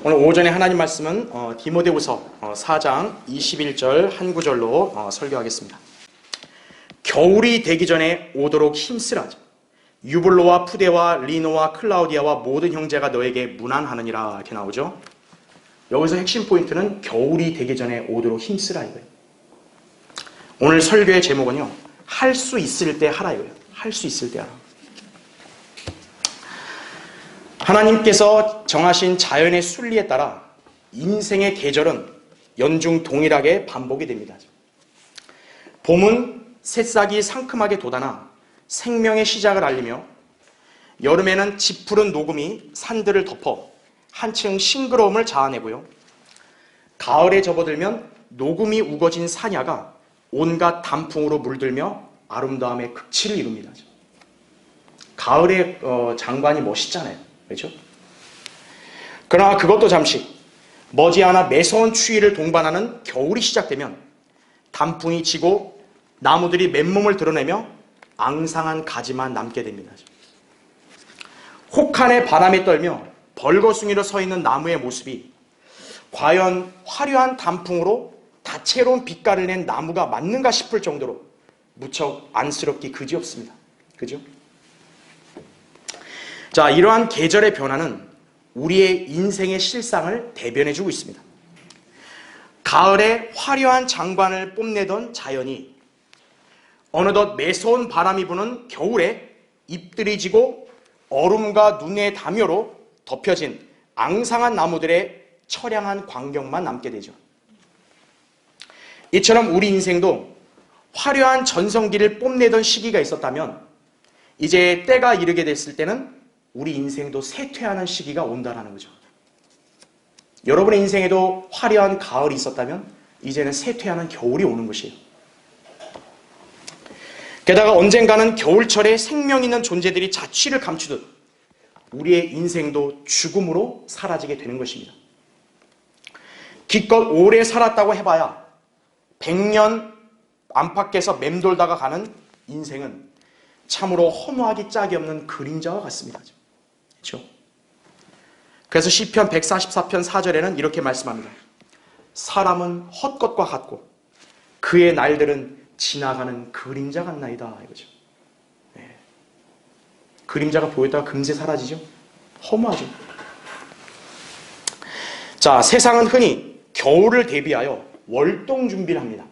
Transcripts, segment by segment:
오늘 오전에 하나님 말씀은 디모데후서 4장 21절 한 구절로 설교하겠습니다. 겨울이 되기 전에 오도록 힘쓰라. 유블로와 푸데와 리노와 클라우디아와 모든 형제가 너에게 문안하느니라. 이렇게 나오죠. 여기서 핵심 포인트는 겨울이 되기 전에 오도록 힘쓰라 이거예요. 오늘 설교의 제목은요, 할 수 있을 때 하라 이거예요. 할 수 있을 때 하라. 하나님께서 정하신 자연의 순리에 따라 인생의 계절은 연중 동일하게 반복이 됩니다. 봄은 새싹이 상큼하게 돋아나 생명의 시작을 알리며, 여름에는 짙푸른 녹음이 산들을 덮어 한층 싱그러움을 자아내고요, 가을에 접어들면 녹음이 우거진 산야가 온갖 단풍으로 물들며 아름다움의 극치를 이룹니다. 가을의 장관이 멋있잖아요. 그렇죠? 그러나 그것도 잠시, 머지않아 매서운 추위를 동반하는 겨울이 시작되면 단풍이 지고 나무들이 맨몸을 드러내며 앙상한 가지만 남게 됩니다. 혹한의 바람에 떨며 벌거숭이로 서 있는 나무의 모습이 과연 화려한 단풍으로 다채로운 빛깔을 낸 나무가 맞는가 싶을 정도로 무척 안쓰럽기 그지없습니다. 그죠? 자, 이러한 계절의 변화는 우리의 인생의 실상을 대변해주고 있습니다. 가을에 화려한 장관을 뽐내던 자연이 어느덧 매서운 바람이 부는 겨울에 잎들이 지고 얼음과 눈의 담요로 덮여진 앙상한 나무들의 처량한 광경만 남게 되죠. 이처럼 우리 인생도 화려한 전성기를 뽐내던 시기가 있었다면, 이제 때가 이르게 됐을 때는 우리 인생도 쇠퇴하는 시기가 온다는 거죠. 여러분의 인생에도 화려한 가을이 있었다면 이제는 쇠퇴하는 겨울이 오는 것이에요. 게다가 언젠가는 겨울철에 생명 있는 존재들이 자취를 감추듯 우리의 인생도 죽음으로 사라지게 되는 것입니다. 기껏 오래 살았다고 해봐야 100년 안팎에서 맴돌다가 가는 인생은 참으로 허무하기 짝이 없는 그림자와 같습니다. 그렇죠? 그래서 시편 144편 4절에는 이렇게 말씀합니다. 사람은 헛것과 같고 그의 날들은 지나가는 그림자 같나이다. 이거죠. 네. 그림자가 보였다가 금세 사라지죠. 허무하죠. 자, 세상은 흔히 겨울을 대비하여 월동 준비를 합니다.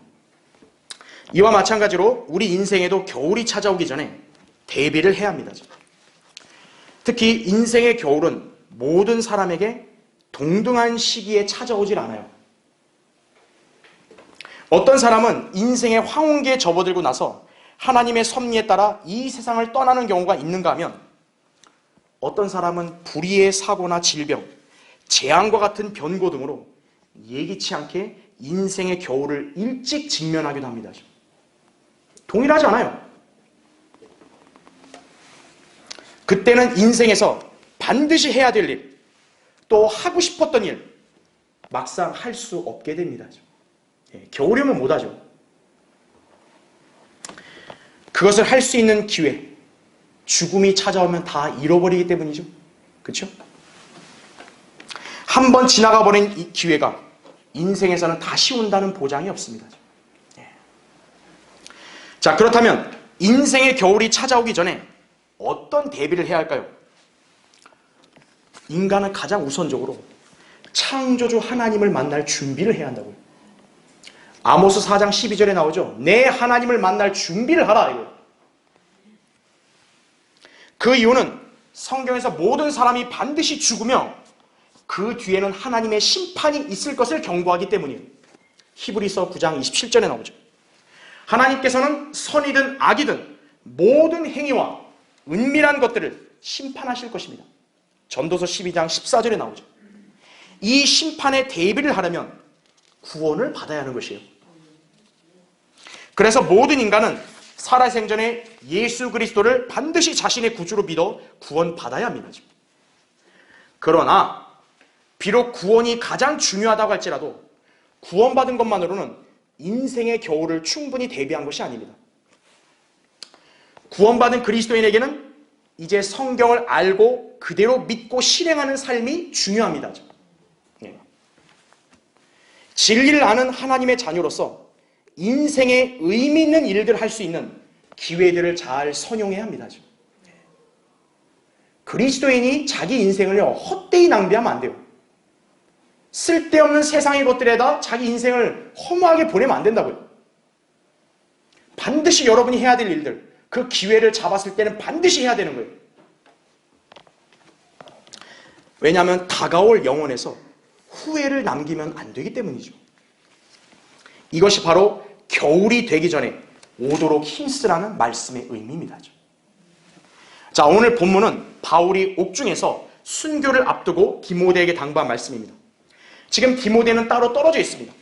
이와 마찬가지로 우리 인생에도 겨울이 찾아오기 전에 대비를 해야 합니다. 특히 인생의 겨울은 모든 사람에게 동등한 시기에 찾아오질 않아요. 어떤 사람은 인생의 황혼기에 접어들고 나서 하나님의 섭리에 따라 이 세상을 떠나는 경우가 있는가 하면, 어떤 사람은 불의의 사고나 질병, 재앙과 같은 변고 등으로 예기치 않게 인생의 겨울을 일찍 직면하기도 합니다. 동일하지 않아요. 그때는 인생에서 반드시 해야 될 일, 또 하고 싶었던 일, 막상 할 수 없게 됩니다. 겨울이면 못하죠. 그것을 할 수 있는 기회, 죽음이 찾아오면 다 잃어버리기 때문이죠. 그렇죠? 한 번 지나가 버린 이 기회가 인생에서는 다시 온다는 보장이 없습니다. 자, 그렇다면 인생의 겨울이 찾아오기 전에 어떤 대비를 해야 할까요? 인간은 가장 우선적으로 창조주 하나님을 만날 준비를 해야 한다고요. 아모스 4장 12절에 나오죠. 내 하나님을 만날 준비를 하라. 이거. 그 이유는 성경에서 모든 사람이 반드시 죽으며 그 뒤에는 하나님의 심판이 있을 것을 경고하기 때문이에요. 히브리서 9장 27절에 나오죠. 하나님께서는 선이든 악이든 모든 행위와 은밀한 것들을 심판하실 것입니다. 전도서 12장 14절에 나오죠. 이 심판에 대비를 하려면 구원을 받아야 하는 것이에요. 그래서 모든 인간은 살아생전에 예수 그리스도를 반드시 자신의 구주로 믿어 구원받아야 합니다. 그러나 비록 구원이 가장 중요하다고 할지라도 구원받은 것만으로는 인생의 겨울을 충분히 대비한 것이 아닙니다. 구원받은 그리스도인에게는 이제 성경을 알고 그대로 믿고 실행하는 삶이 중요합니다. 진리를 아는 하나님의 자녀로서 인생에 의미 있는 일들을 할 수 있는 기회들을 잘 선용해야 합니다. 그리스도인이 자기 인생을 헛되이 낭비하면 안 돼요. 쓸데없는 세상의 것들에다 자기 인생을 허무하게 보내면 안 된다고요. 반드시 여러분이 해야 될 일들, 그 기회를 잡았을 때는 반드시 해야 되는 거예요. 왜냐하면 다가올 영혼에서 후회를 남기면 안 되기 때문이죠. 이것이 바로 겨울이 되기 전에 오도록 힘쓰라는 말씀의 의미입니다. 자, 오늘 본문은 바울이 옥중에서 순교를 앞두고 디모데에게 당부한 말씀입니다. 지금 디모데는 따로 떨어져 있습니다.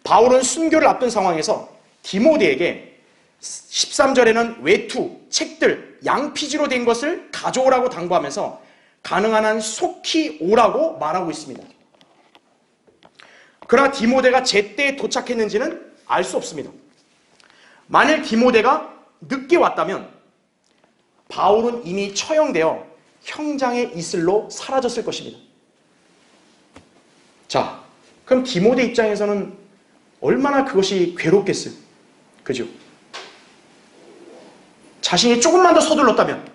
바울은 순교를 앞둔 상황에서 디모데에게 13절에는 외투, 책들, 양피지로 된 것을 가져오라고 당부하면서 가능한 한 속히 오라고 말하고 있습니다. 그러나 디모데가 제때에 도착했는지는 알 수 없습니다. 만일 디모데가 늦게 왔다면 바울은 이미 처형되어 형장의 이슬로 사라졌을 것입니다. 자, 그럼 디모데 입장에서는 얼마나 그것이 괴롭겠어요. 그죠? 자신이 조금만 더 서둘렀다면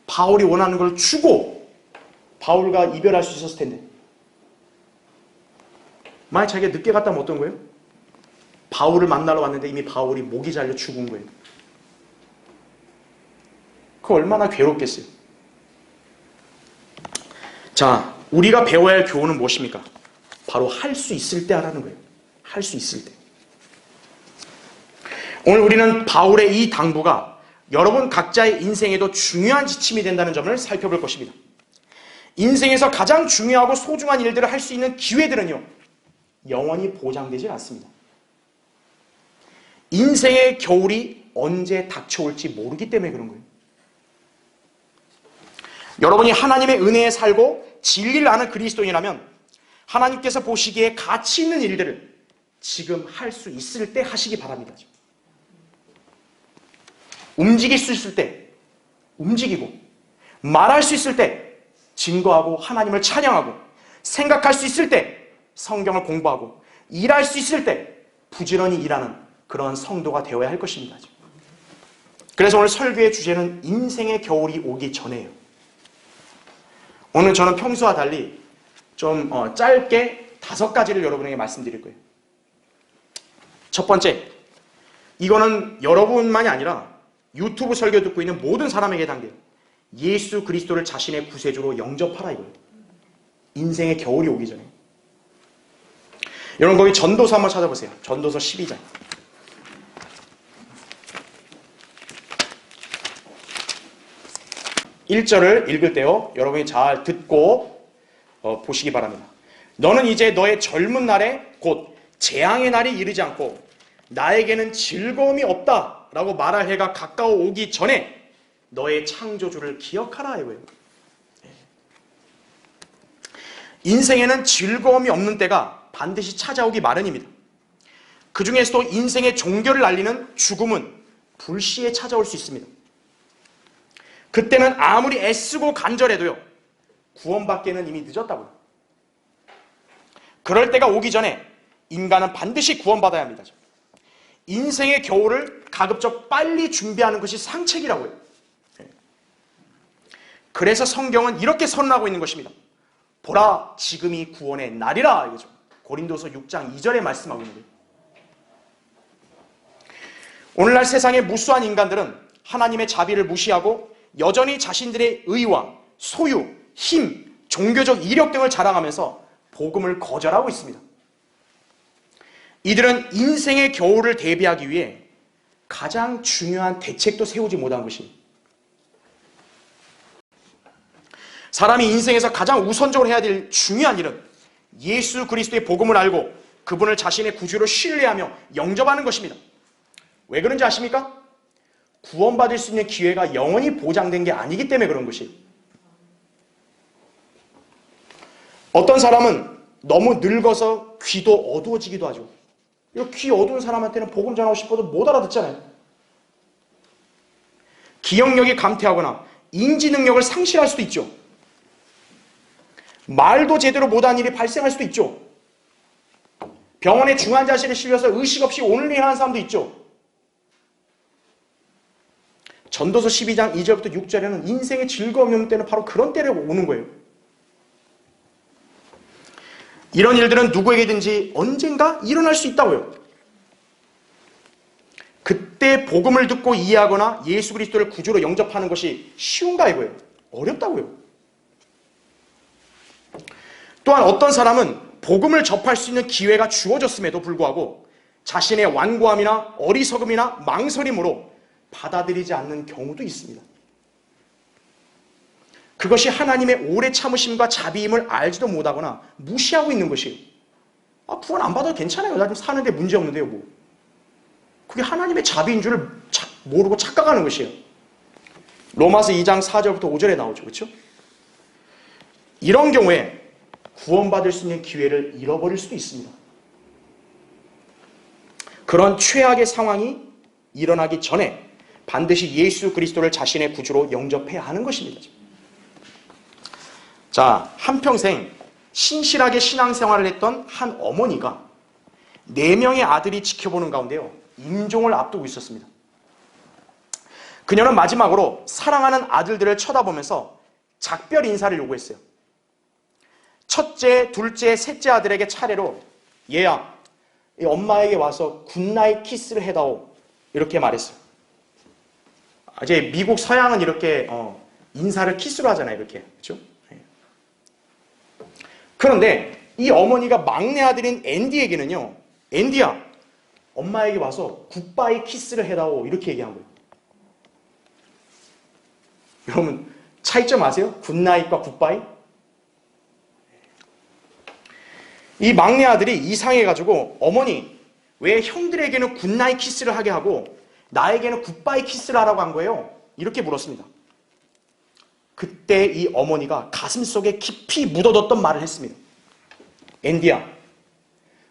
바울이 원하는 걸 주고 바울과 이별할 수 있었을 텐데, 만약 자기가 늦게 갔다면 어떤 거예요? 바울을 만나러 왔는데 이미 바울이 목이 잘려 죽은 거예요. 그거 얼마나 괴롭겠어요. 자, 우리가 배워야 할 교훈은 무엇입니까? 바로 할 수 있을 때 하라는 거예요. 할 수 있을 때. 오늘 우리는 바울의 이 당부가 여러분 각자의 인생에도 중요한 지침이 된다는 점을 살펴볼 것입니다. 인생에서 가장 중요하고 소중한 일들을 할 수 있는 기회들은요, 영원히 보장되지 않습니다. 인생의 겨울이 언제 닥쳐올지 모르기 때문에 그런 거예요. 여러분이 하나님의 은혜에 살고 진리를 아는 그리스도인이라면 하나님께서 보시기에 가치 있는 일들을 지금 할 수 있을 때 하시기 바랍니다. 움직일 수 있을 때 움직이고, 말할 수 있을 때 증거하고 하나님을 찬양하고, 생각할 수 있을 때 성경을 공부하고, 일할 수 있을 때 부지런히 일하는 그런 성도가 되어야 할 것입니다. 그래서 오늘 설교의 주제는 인생의 겨울이 오기 전에요. 오늘 저는 평소와 달리 좀 짧게 5가지를 여러분에게 말씀드릴 거예요. 첫 번째, 이거는 여러분만이 아니라 유튜브 설교 듣고 있는 모든 사람에게 해당돼요. 예수 그리스도를 자신의 구세주로 영접하라 이거예요. 인생의 겨울이 오기 전에. 여러분 거기 전도서 한번 찾아보세요. 전도서 12장. 1절을 읽을 때요, 여러분이 잘 듣고 보시기 바랍니다. 너는 이제 너의 젊은 날에 곧 재앙의 날이 이르지 않고 나에게는 즐거움이 없다 라고 말할 해가 가까워 오기 전에 너의 창조주를 기억하라 이거예요. 인생에는 즐거움이 없는 때가 반드시 찾아오기 마련입니다. 그 중에서도 인생의 종결을 알리는 죽음은 불시에 찾아올 수 있습니다. 그때는 아무리 애쓰고 간절해도요, 구원받기에는 이미 늦었다고요. 그럴 때가 오기 전에 인간은 반드시 구원받아야 합니다. 인생의 겨울을 가급적 빨리 준비하는 것이 상책이라고요. 그래서 성경은 이렇게 선언하고 있는 것입니다. 보라, 지금이 구원의 날이라. 이거죠. 고린도서 6장 2절에 말씀하고 있는 거예요. 오늘날 세상의 무수한 인간들은 하나님의 자비를 무시하고 여전히 자신들의 의와 소유, 힘, 종교적 이력 등을 자랑하면서 복음을 거절하고 있습니다. 이들은 인생의 겨울을 대비하기 위해 가장 중요한 대책도 세우지 못한 것이, 사람이 인생에서 가장 우선적으로 해야 될 중요한 일은 예수 그리스도의 복음을 알고 그분을 자신의 구주로 신뢰하며 영접하는 것입니다. 왜 그런지 아십니까? 구원받을 수 있는 기회가 영원히 보장된 게 아니기 때문에 그런 것이. 어떤 사람은 너무 늙어서 귀도 어두워지기도 하죠. 귀 어두운 사람한테는 복음 전하고 싶어도 못 알아듣잖아요. 기억력이 감퇴하거나 인지 능력을 상실할 수도 있죠. 말도 제대로 못하는 일이 발생할 수도 있죠. 병원에 중환자실에 실려서 의식 없이 오늘일 하는 사람도 있죠. 전도서 12장 2절부터 6절에는 인생의 즐거움이 없는 때는 바로 그런 때를 오는 거예요. 이런 일들은 누구에게든지 언젠가 일어날 수 있다고요. 그때 복음을 듣고 이해하거나 예수 그리스도를 구주로 영접하는 것이 쉬운가 이거예요. 어렵다고요. 또한 어떤 사람은 복음을 접할 수 있는 기회가 주어졌음에도 불구하고 자신의 완고함이나 어리석음이나 망설임으로 받아들이지 않는 경우도 있습니다. 그것이 하나님의 오래 참으심과 자비임을 알지도 못하거나 무시하고 있는 것이에요. 구원 안 받아도 괜찮아요. 나 지금 사는데 문제 없는데요. 뭐. 그게 하나님의 자비인 줄을 모르고 착각하는 것이에요. 로마서 2장 4절부터 5절에 나오죠. 그렇죠? 이런 경우에 구원받을 수 있는 기회를 잃어버릴 수도 있습니다. 그런 최악의 상황이 일어나기 전에 반드시 예수 그리스도를 자신의 구주로 영접해야 하는 것입니다. 자, 한평생 신실하게 신앙생활을 했던 한 어머니가 4명의 아들이 지켜보는 가운데요, 임종을 앞두고 있었습니다. 그녀는 마지막으로 사랑하는 아들들을 쳐다보면서 작별 인사를 요구했어요. 첫째, 둘째, 셋째 아들에게 차례로 얘야, 엄마에게 와서 굿나잇 키스를 해다오, 이렇게 말했어요. 이제 미국 서양은 이렇게 인사를 키스로 하잖아요. 이렇게. 그렇죠? 그런데 이 어머니가 막내 아들인 앤디에게는요, 앤디야, 엄마에게 와서 굿바이 키스를 해다오, 이렇게 얘기한 거예요. 여러분 차이점 아세요? 굿나잇과 굿바이? 이 막내 아들이 이상해가지고 어머니, 왜 형들에게는 굿나잇 키스를 하게 하고 나에게는 굿바이 키스를 하라고 한 거예요? 이렇게 물었습니다. 그때 이 어머니가 가슴속에 깊이 묻어뒀던 말을 했습니다. 앤디야,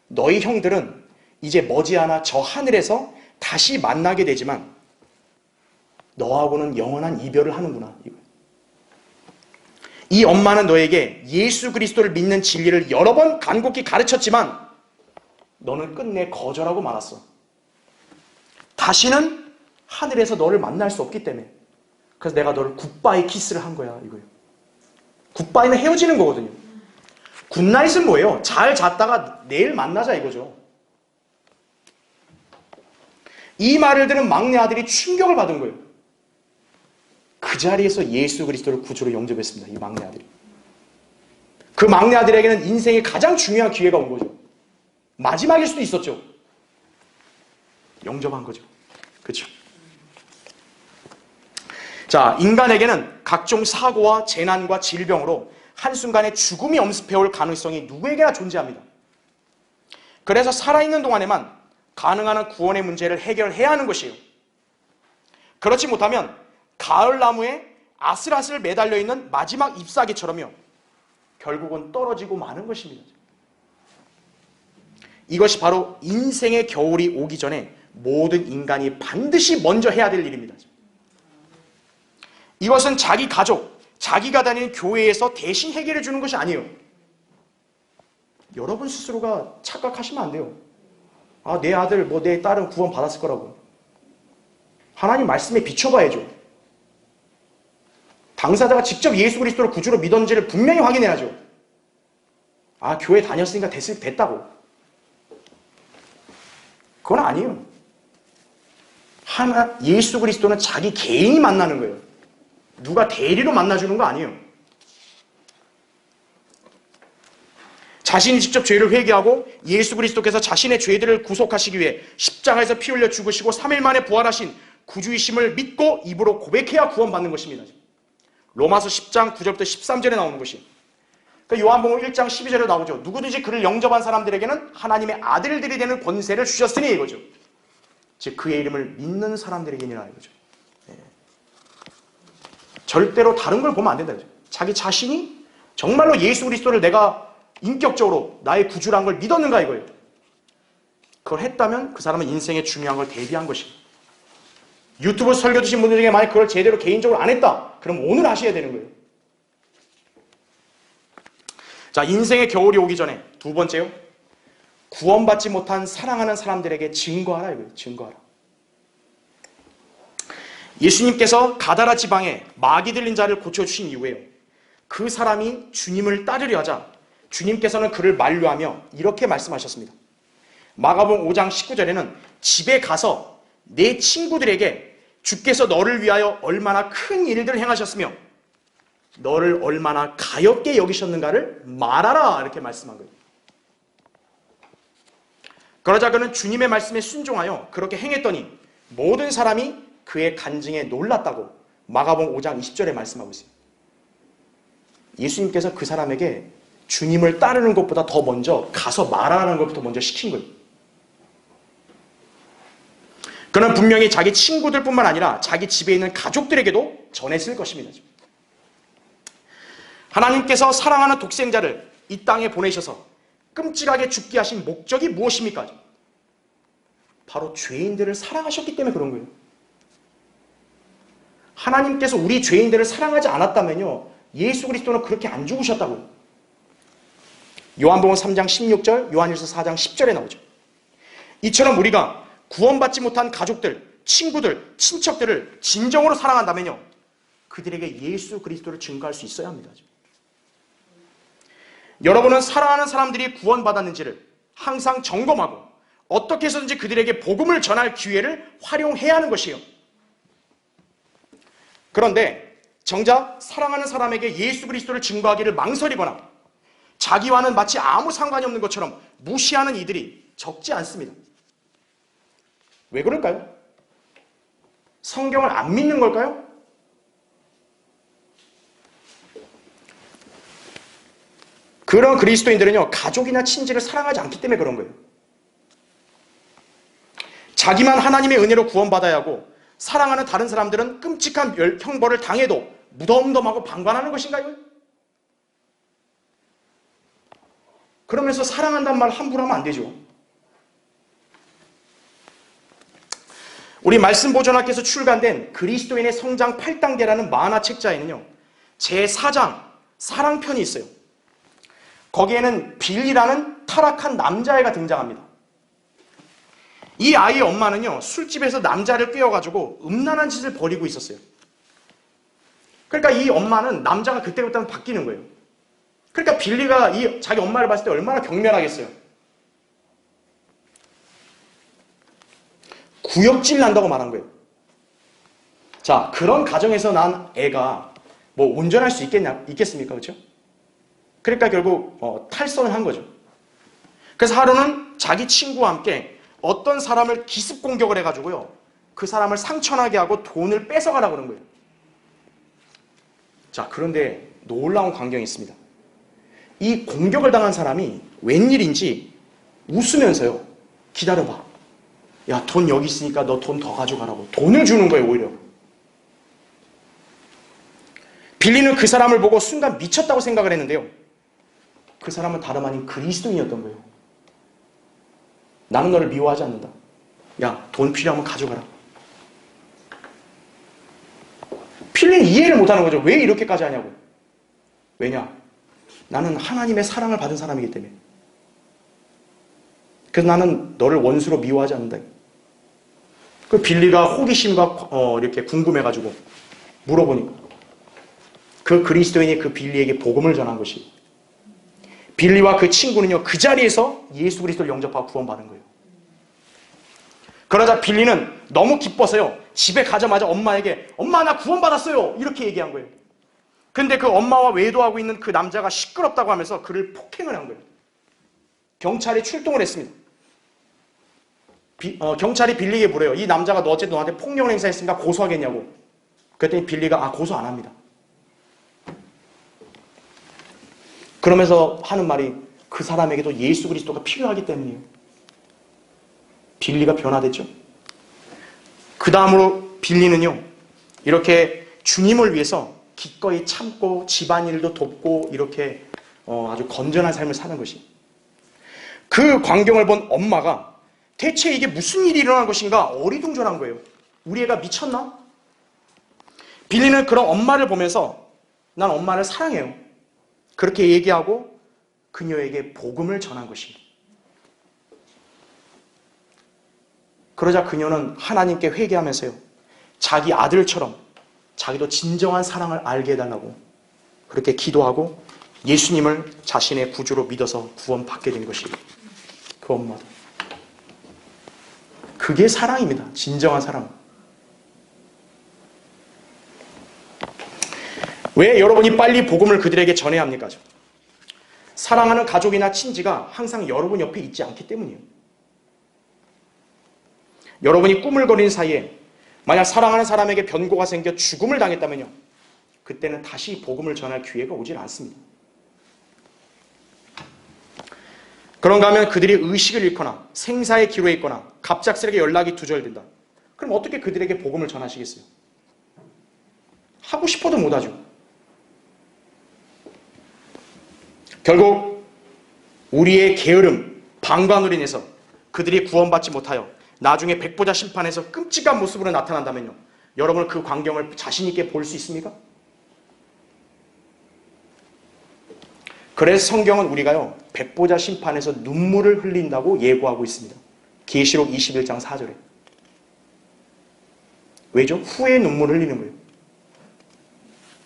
너희 형들은 이제 머지않아 저 하늘에서 다시 만나게 되지만 너하고는 영원한 이별을 하는구나. 이 엄마는 너에게 예수 그리스도를 믿는 진리를 여러 번 간곡히 가르쳤지만 너는 끝내 거절하고 말았어. 다시는 하늘에서 너를 만날 수 없기 때문에. 그래서 내가 너를 굿바이 키스를 한 거야, 이거예요. 굿바이는 헤어지는 거거든요. 굿나잇은 뭐예요? 잘 잤다가 내일 만나자 이거죠. 이 말을 들은 막내 아들이 충격을 받은 거예요. 그 자리에서 예수 그리스도를 구주로 영접했습니다. 이 막내 아들이. 그 막내 아들에게는 인생의 가장 중요한 기회가 온 거죠. 마지막일 수도 있었죠. 영접한 거죠. 그렇죠? 자, 인간에게는 각종 사고와 재난과 질병으로 한순간에 죽음이 엄습해올 가능성이 누구에게나 존재합니다. 그래서 살아있는 동안에만 가능한 한 구원의 문제를 해결해야 하는 것이에요. 그렇지 못하면 가을나무에 아슬아슬 매달려 있는 마지막 잎사귀처럼요, 결국은 떨어지고 마는 것입니다. 이것이 바로 인생의 겨울이 오기 전에 모든 인간이 반드시 먼저 해야 될 일입니다. 이것은 자기 가족, 자기가 다니는 교회에서 대신 해결해 주는 것이 아니에요. 여러분 스스로가 착각하시면 안 돼요. 내 아들, 내 딸은 구원 받았을 거라고. 하나님 말씀에 비춰봐야죠. 당사자가 직접 예수 그리스도를 구주로 믿었는지를 분명히 확인해야죠. 교회 다녔으니까 됐다고. 그건 아니에요. 예수 그리스도는 자기 개인이 만나는 거예요. 누가 대리로 만나주는 거 아니에요. 자신이 직접 죄를 회개하고 예수 그리스도께서 자신의 죄들을 구속하시기 위해 십자가에서 피 흘려 죽으시고 3일 만에 부활하신 구주이심을 믿고 입으로 고백해야 구원받는 것입니다. 로마서 10장 9절부터 13절에 나오는 것이. 요한복음 1장 12절에 나오죠. 누구든지 그를 영접한 사람들에게는 하나님의 아들들이 되는 권세를 주셨으니 이거죠. 즉 그의 이름을 믿는 사람들에게니라 이거죠. 절대로 다른 걸 보면 안 된다. 자기 자신이 정말로 예수 그리스도를 내가 인격적으로 나의 구주란 걸 믿었는가 이거예요. 그걸 했다면 그 사람은 인생에 중요한 걸 대비한 것입니다. 유튜브 설교 드신 분들 중에 만약 그걸 제대로 개인적으로 안 했다, 그럼 오늘 하셔야 되는 거예요. 자, 인생의 겨울이 오기 전에 두 번째요, 구원받지 못한 사랑하는 사람들에게 증거하라 이거예요. 증거하라. 예수님께서 가다라 지방에 마귀 들린 자를 고쳐주신 이후에 그 사람이 주님을 따르려 하자 주님께서는 그를 만류하며 이렇게 말씀하셨습니다. 마가복음 5장 19절에는 집에 가서 내 친구들에게 주께서 너를 위하여 얼마나 큰 일들을 행하셨으며 너를 얼마나 가엾게 여기셨는가를 말하라 이렇게 말씀한 거예요. 그러자 그는 주님의 말씀에 순종하여 그렇게 행했더니 모든 사람이 그의 간증에 놀랐다고 마가복음 5장 20절에 말씀하고 있어요. 예수님께서 그 사람에게 주님을 따르는 것보다 더 먼저 가서 말하라는 것부터 먼저 시킨 거예요. 그는 분명히 자기 친구들뿐만 아니라 자기 집에 있는 가족들에게도 전했을 것입니다. 하나님께서 사랑하는 독생자를 이 땅에 보내셔서 끔찍하게 죽게 하신 목적이 무엇입니까? 바로 죄인들을 사랑하셨기 때문에 그런 거예요. 하나님께서 우리 죄인들을 사랑하지 않았다면요, 예수 그리스도는 그렇게 안 죽으셨다고요. 요한복음 3장 16절, 요한일서 4장 10절에 나오죠. 이처럼 우리가 구원받지 못한 가족들, 친구들, 친척들을 진정으로 사랑한다면요, 그들에게 예수 그리스도를 증거할 수 있어야 합니다. 여러분은 사랑하는 사람들이 구원받았는지를 항상 점검하고 어떻게 해서든지 그들에게 복음을 전할 기회를 활용해야 하는 것이에요. 그런데 정작 사랑하는 사람에게 예수 그리스도를 증거하기를 망설이거나 자기와는 마치 아무 상관이 없는 것처럼 무시하는 이들이 적지 않습니다. 왜 그럴까요? 성경을 안 믿는 걸까요? 그런 그리스도인들은요, 가족이나 친지를 사랑하지 않기 때문에 그런 거예요. 자기만 하나님의 은혜로 구원받아야 하고 사랑하는 다른 사람들은 끔찍한 형벌을 당해도 무덤덤하고 방관하는 것인가요? 그러면서 사랑한다는 말 함부로 하면 안 되죠. 우리 말씀보존학교에서 출간된 그리스도인의 성장 8단계라는 만화책자에는요, 제4장 사랑편이 있어요. 거기에는 빌리라는 타락한 남자애가 등장합니다. 이 아이의 엄마는요, 술집에서 남자를 꿰어가지고 음란한 짓을 벌이고 있었어요. 그러니까 이 엄마는 남자가 그때부터 바뀌는 거예요. 그러니까 빌리가 자기 엄마를 봤을 때 얼마나 경멸하겠어요. 구역질 난다고 말한 거예요. 자, 그런 가정에서 난 애가 뭐 온전할 수 있겠습니까? 그렇죠? 그러니까 결국 탈선을 한 거죠. 그래서 하루는 자기 친구와 함께 어떤 사람을 기습 공격을 해가지고요, 그 사람을 상처나게 하고 돈을 뺏어가라고 그런 거예요. 자, 그런데 놀라운 광경이 있습니다. 이 공격을 당한 사람이 웬일인지 웃으면서요, 기다려봐, 야, 돈 여기 있으니까 너 돈 더 가져가라고 돈을 주는 거예요. 오히려 빌리는 그 사람을 보고 순간 미쳤다고 생각을 했는데요, 그 사람은 다름 아닌 그리스도인이었던 거예요. 나는 너를 미워하지 않는다. 야, 돈 필요하면 가져가라. 빌리는 이해를 못하는 거죠. 왜 이렇게까지 하냐고. 왜냐? 나는 하나님의 사랑을 받은 사람이기 때문에. 그래서 나는 너를 원수로 미워하지 않는다. 그 빌리가 호기심과 이렇게 궁금해가지고 물어보니까 그 그리스도인이 그 빌리에게 복음을 전한 것이, 빌리와 그 친구는요, 그 자리에서 예수 그리스도를 영접하고 구원받은 거예요. 그러자 빌리는 너무 기뻐서요, 집에 가자마자 엄마에게 엄마 나 구원받았어요 이렇게 얘기한 거예요. 근데 그 엄마와 외도하고 있는 그 남자가 시끄럽다고 하면서 그를 폭행을 한 거예요. 경찰이 출동을 했습니다. 경찰이 빌리에게 물어요. 이 남자가 너 어쨌든 너한테 폭력을 행사했으니까 고소하겠냐고. 그랬더니 빌리가 고소 안 합니다. 그러면서 하는 말이 그 사람에게도 예수 그리스도가 필요하기 때문이에요. 빌리가 변화됐죠. 그 다음으로 빌리는요, 이렇게 주님을 위해서 기꺼이 참고 집안일도 돕고 이렇게 아주 건전한 삶을 사는 것이, 그 광경을 본 엄마가 대체 이게 무슨 일이 일어난 것인가 어리둥절한 거예요. 우리 애가 미쳤나? 빌리는 그런 엄마를 보면서 난 엄마를 사랑해요 그렇게 얘기하고 그녀에게 복음을 전한 것입니다. 그러자 그녀는 하나님께 회개하면서요, 자기 아들처럼 자기도 진정한 사랑을 알게 해달라고 그렇게 기도하고 예수님을 자신의 구주로 믿어서 구원받게 된 것이에요. 그 엄마도. 그게 사랑입니다. 진정한 사랑. 왜 여러분이 빨리 복음을 그들에게 전해야 합니까? 사랑하는 가족이나 친지가 항상 여러분 옆에 있지 않기 때문이에요. 여러분이 꾸물거리는 사이에 만약 사랑하는 사람에게 변고가 생겨 죽음을 당했다면요, 그때는 다시 복음을 전할 기회가 오질 않습니다. 그런가 하면 그들이 의식을 잃거나 생사의 기로에 있거나 갑작스럽게 연락이 두절된다. 그럼 어떻게 그들에게 복음을 전하시겠어요? 하고 싶어도 못하죠. 결국 우리의 게으름, 방관으로 인해서 그들이 구원받지 못하여 나중에 백보자 심판에서 끔찍한 모습으로 나타난다면요, 여러분은 그 광경을 자신 있게 볼 수 있습니까? 그래서 성경은 우리가요, 백보자 심판에서 눈물을 흘린다고 예고하고 있습니다. 계시록 21장 4절에. 왜죠? 후에 눈물을 흘리는 거예요.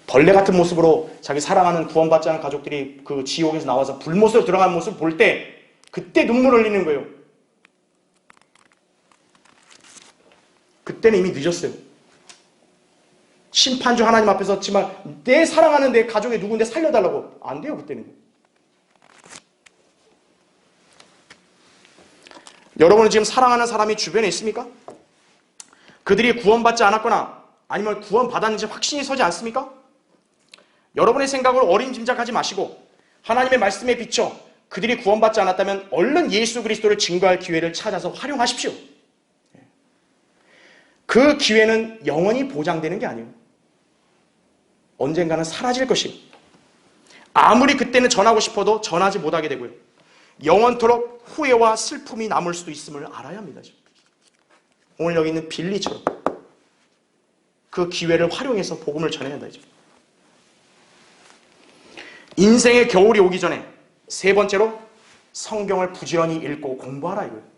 벌레 같은 모습으로 자기 사랑하는 구원받지 않은 가족들이 그 지옥에서 나와서 불못으로 들어가는 모습을 볼 때 그때 눈물을 흘리는 거예요. 그때는 이미 늦었어요. 심판주 하나님 앞에서 정말 내 사랑하는 내 가족이 누군데 살려달라고. 안 돼요, 그때는. 여러분은 지금 사랑하는 사람이 주변에 있습니까? 그들이 구원받지 않았거나 아니면 구원받았는지 확신이 서지 않습니까? 여러분의 생각으로 어림짐작하지 마시고 하나님의 말씀에 비춰 그들이 구원받지 않았다면 얼른 예수 그리스도를 증거할 기회를 찾아서 활용하십시오. 그 기회는 영원히 보장되는 게 아니에요. 언젠가는 사라질 것이에요. 아무리 그때는 전하고 싶어도 전하지 못하게 되고요, 영원토록 후회와 슬픔이 남을 수도 있음을 알아야 합니다. 오늘 여기 있는 빌리처럼 그 기회를 활용해서 복음을 전해야 한다. 인생의 겨울이 오기 전에 세 번째로 성경을 부지런히 읽고 공부하라 이거예요.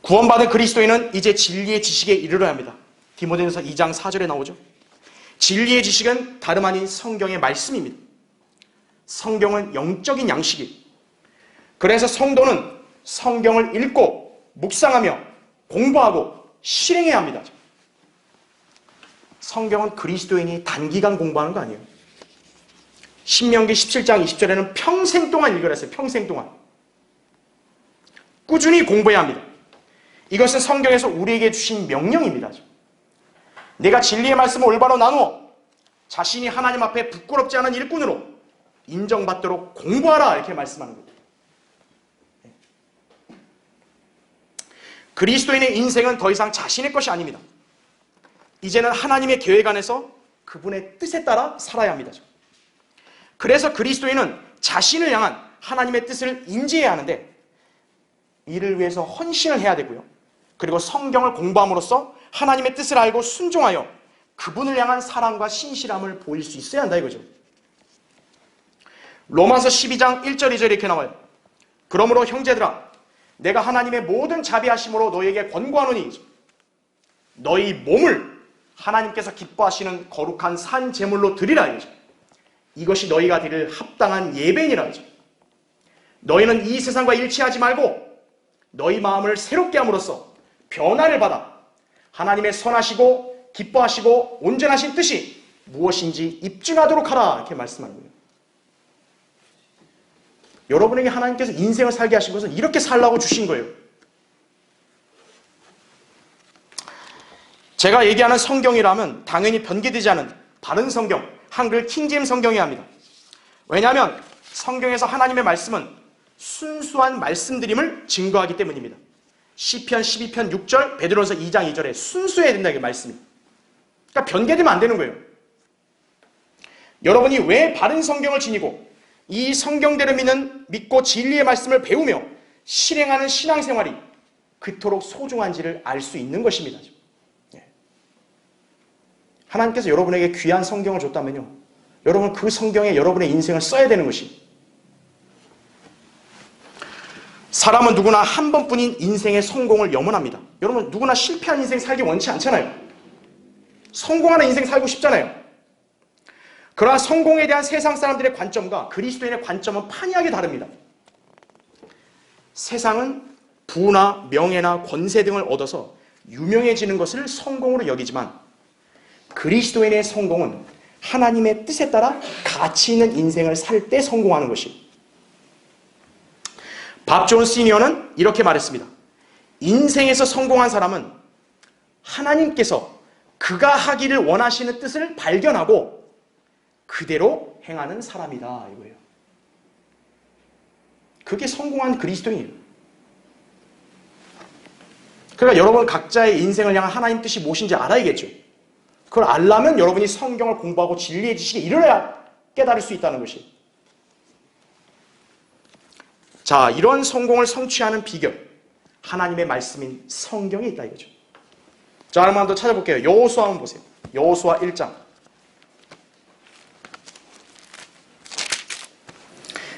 구원받은 그리스도인은 이제 진리의 지식에 이르러야 합니다. 디모데전서 2장 4절에 나오죠. 진리의 지식은 다름 아닌 성경의 말씀입니다. 성경은 영적인 양식이에요. 그래서 성도는 성경을 읽고 묵상하며 공부하고 실행해야 합니다. 성경은 그리스도인이 단기간 공부하는 거 아니에요. 신명기 17장 20절에는 평생 동안 읽으라 했어요. 평생 동안. 꾸준히 공부해야 합니다. 이것은 성경에서 우리에게 주신 명령입니다. 내가 진리의 말씀을 올바로 나누어 자신이 하나님 앞에 부끄럽지 않은 일꾼으로 인정받도록 공부하라 이렇게 말씀하는 거예요. 그리스도인의 인생은 더 이상 자신의 것이 아닙니다. 이제는 하나님의 계획 안에서 그분의 뜻에 따라 살아야 합니다. 그래서 그리스도인은 자신을 향한 하나님의 뜻을 인지해야 하는데 이를 위해서 헌신을 해야 되고요, 그리고 성경을 공부함으로써 하나님의 뜻을 알고 순종하여 그분을 향한 사랑과 신실함을 보일 수 있어야 한다 이거죠. 로마서 12장 1절 2절 이렇게 나와요. 그러므로 형제들아, 내가 하나님의 모든 자비하심으로 너희에게 권고하노니 너희 몸을 하나님께서 기뻐하시는 거룩한 산 제물로 드리라 이거죠. 이것이 너희가 드릴 합당한 예배니라 이거죠. 너희는 이 세상과 일치하지 말고 너희 마음을 새롭게 함으로써 변화를 받아 하나님의 선하시고 기뻐하시고 온전하신 뜻이 무엇인지 입증하도록 하라 이렇게 말씀하는 거예요. 여러분에게 하나님께서 인생을 살게 하신 것은 이렇게 살라고 주신 거예요. 제가 얘기하는 성경이라면 당연히 변개되지 않은 바른 성경, 한글 킹제임스 성경이어야 합니다. 왜냐하면 성경에서 하나님의 말씀은 순수한 말씀드림을 증거하기 때문입니다. 시편 12편 6절, 베드로전서 2장 2절에 순수해야 된다 이게 말씀이. 그러니까 변개되면 안 되는 거예요. 여러분이 왜 바른 성경을 지니고 이 성경대로 믿고 진리의 말씀을 배우며 실행하는 신앙생활이 그토록 소중한지를 알 수 있는 것입니다. 하나님께서 여러분에게 귀한 성경을 줬다면요, 여러분 그 성경에 여러분의 인생을 써야 되는 것이. 사람은 누구나 한 번뿐인 인생의 성공을 염원합니다. 여러분, 누구나 실패한 인생 살기 원치 않잖아요. 성공하는 인생 살고 싶잖아요. 그러나 성공에 대한 세상 사람들의 관점과 그리스도인의 관점은 판이하게 다릅니다. 세상은 부나 명예나 권세 등을 얻어서 유명해지는 것을 성공으로 여기지만 그리스도인의 성공은 하나님의 뜻에 따라 가치 있는 인생을 살 때 성공하는 것이. 밥 존 시니어는 이렇게 말했습니다. 인생에서 성공한 사람은 하나님께서 그가 하기를 원하시는 뜻을 발견하고 그대로 행하는 사람이다, 이거예요. 그게 성공한 그리스도인이에요. 그러니까 여러분 각자의 인생을 향한 하나님 뜻이 무엇인지 알아야겠죠. 그걸 알려면 여러분이 성경을 공부하고 진리의 지식에 이르러야 깨달을 수 있다는 것이. 자, 이런 성공을 성취하는 비결, 하나님의 말씀인 성경에 있다 이거죠. 자, 한번 더 찾아볼게요. 여호수아 한번 보세요. 여호수아 1장.